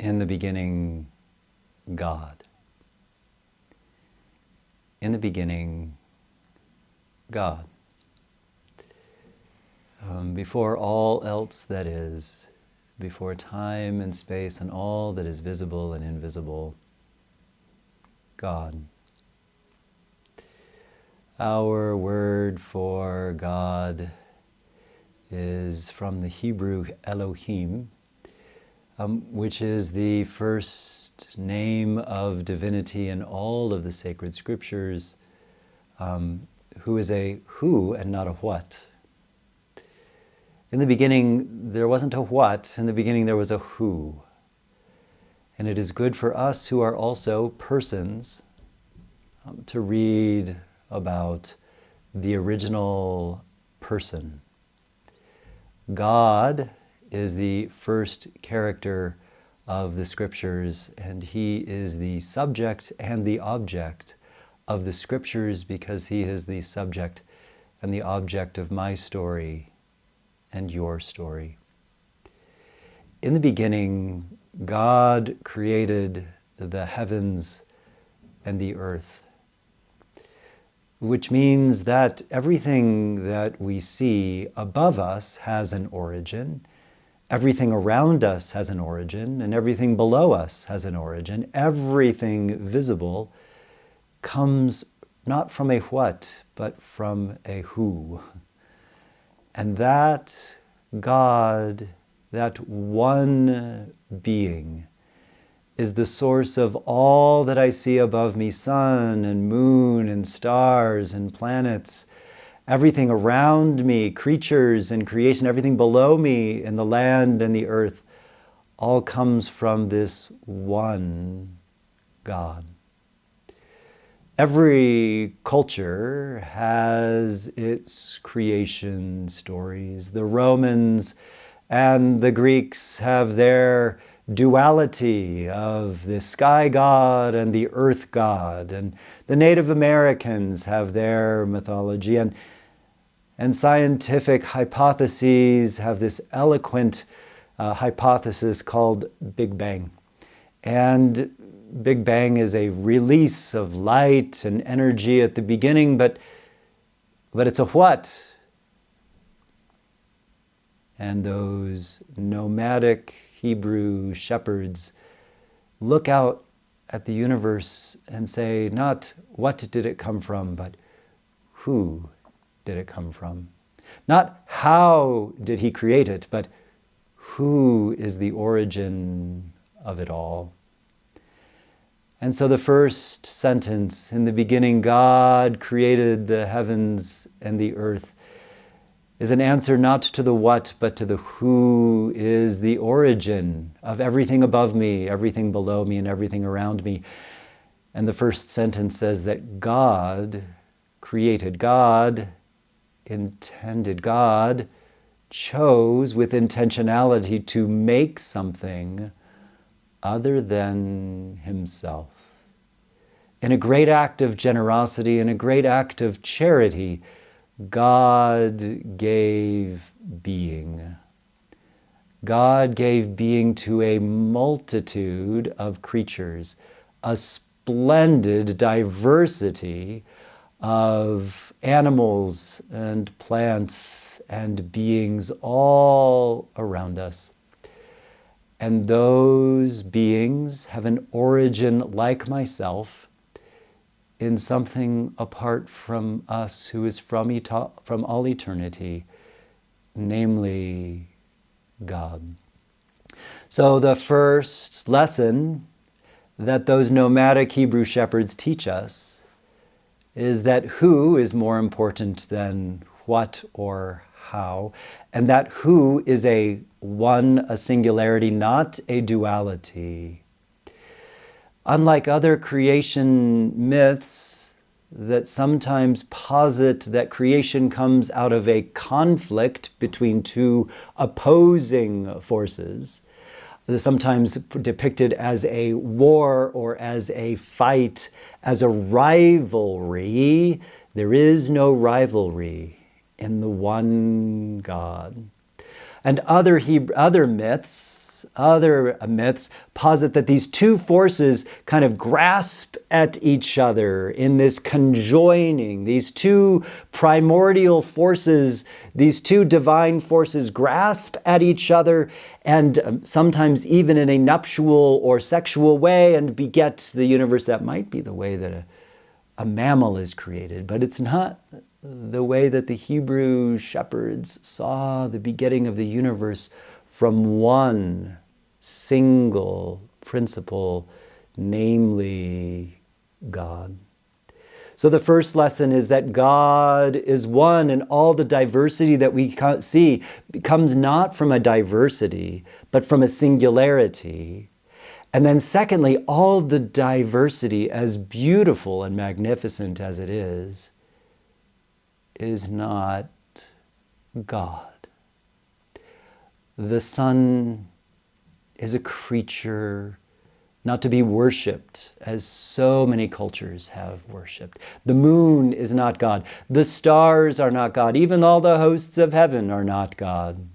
In the beginning, God. In the beginning, God. Before all else that is, before time and space and all that is visible and invisible, God. Our word for God is from the Hebrew Elohim, which is the first name of divinity in all of the sacred scriptures, who is a who and not a what. In the beginning, there wasn't a what. In the beginning, there was a who. And it is good for us who are also persons to read about the original person. God is the first character of the scriptures, and he is the subject and the object of the scriptures because he is the subject and the object of my story and your story. In the beginning, God created the heavens and the earth, which means that everything that we see above us has an origin, everything around us has an origin, and everything below us has an origin. Everything visible comes not from a what, but from a who. And that God, that one being, is the source of all that I see above me, sun and moon and stars and planets, everything around me, creatures and creation, everything below me in the land and the earth, all comes from this one God. Every culture has its creation stories. The Romans and the Greeks have their duality of the sky god and the earth god, and the Native Americans have their mythology, and scientific hypotheses have this eloquent hypothesis called Big Bang. And Big Bang is a release of light and energy at the beginning, but it's a what? And those nomadic Hebrew shepherds look out at the universe and say, not what did it come from, but who did it come from? Not how did he create it, but who is the origin of it all? And so the first sentence, in the beginning God created the heavens and the earth, is an answer not to the what, but to the who is the origin of everything above me, everything below me, and everything around me. And the first sentence says that God created, God intended, God chose with intentionality to make something other than himself. In a great act of generosity, in a great act of charity, God gave being. God gave being to a multitude of creatures, a splendid diversity of animals and plants and beings all around us. And those beings have an origin like myself in something apart from us who is from all eternity, namely God. So the first lesson that those nomadic Hebrew shepherds teach us is that who is more important than what or how, and that who is a singularity, not a duality. Unlike other creation myths that sometimes posit that creation comes out of a conflict between two opposing forces, sometimes depicted as a war or as a fight, as a rivalry, there is no rivalry in the one God. And other myths posit that these two forces kind of grasp at each other in this conjoining. These two primordial forces, these two divine forces grasp at each other, and sometimes even in a nuptial or sexual way, and beget the universe. That might be the way that a mammal is created, but it's not the way that the Hebrew shepherds saw the begetting of the universe from one single principle, namely God. So the first lesson is that God is one, and all the diversity that we see comes not from a diversity, but from a singularity. And then secondly, all the diversity, as beautiful and magnificent as it is not God. The sun is a creature not to be worshipped, as so many cultures have worshipped. The moon is not God. The stars are not God. Even all the hosts of heaven are not God.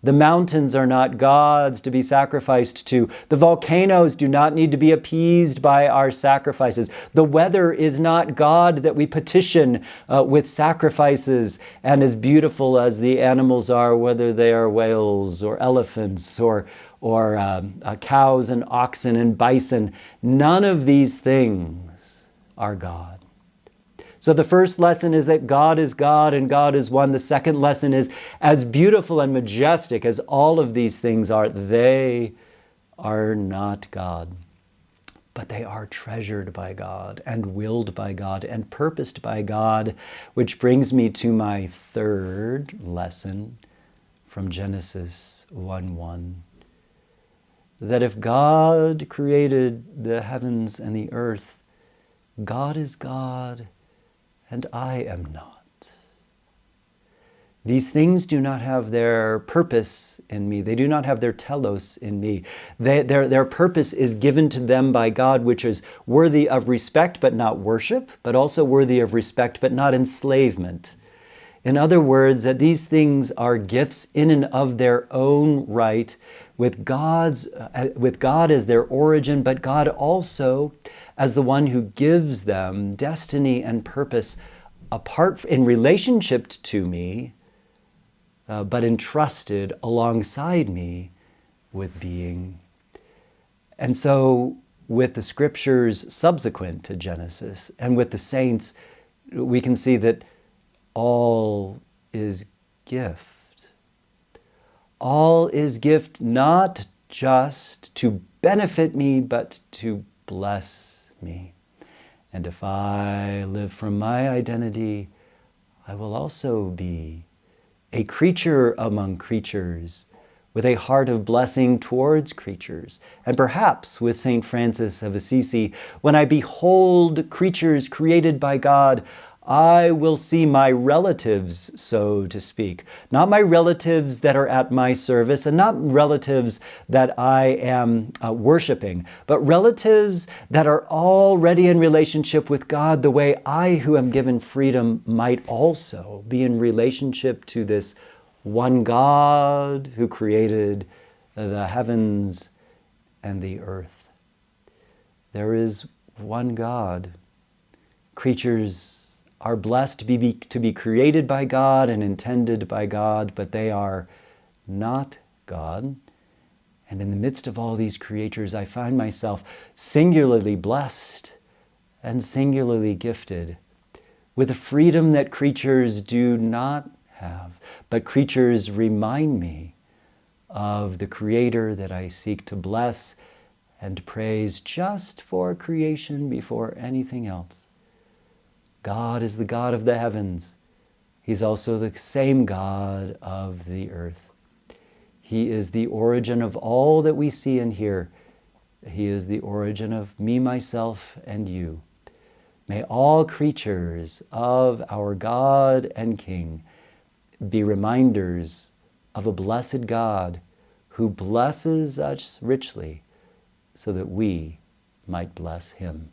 The mountains are not gods to be sacrificed to. The volcanoes do not need to be appeased by our sacrifices. The weather is not God that we petition with sacrifices. And as beautiful as the animals are, whether they are whales or elephants or cows and oxen and bison, none of these things are God. So the first lesson is that God is God and God is one. The second lesson is, as beautiful and majestic as all of these things are, they are not God. But they are treasured by God and willed by God and purposed by God, which brings me to my third lesson from Genesis 1:1. That if God created the heavens and the earth, God is God and I am not. These things do not have their purpose in me. They do not have their telos in me. Their purpose is given to them by God, which is worthy of respect but not worship, but also worthy of respect but not enslavement. In other words, that these things are gifts in and of their own right, with God as their origin, but God also as the one who gives them destiny and purpose apart in relationship to me, but entrusted alongside me with being. And so with the scriptures subsequent to Genesis and with the saints, we can see that all is gift. All is gift, not just to benefit me, but to bless me. And if I live from my identity, I will also be a creature among creatures, with a heart of blessing towards creatures. And perhaps with St. Francis of Assisi, when I behold creatures created by God, I will see my relatives, so to speak. Not my relatives that are at my service and not relatives that I am worshiping, but relatives that are already in relationship with God the way I, who am given freedom, might also be in relationship to this one God who created the heavens and the earth. There is one God. Creatures are blessed to be created by God and intended by God, but they are not God. And in the midst of all these creatures, I find myself singularly blessed and singularly gifted with a freedom that creatures do not have. But creatures remind me of the Creator that I seek to bless and praise just for creation before anything else. God is the God of the heavens. He's also the same God of the earth. He is the origin of all that we see and hear. He is the origin of me, myself, and you. May all creatures of our God and King be reminders of a blessed God who blesses us richly so that we might bless Him.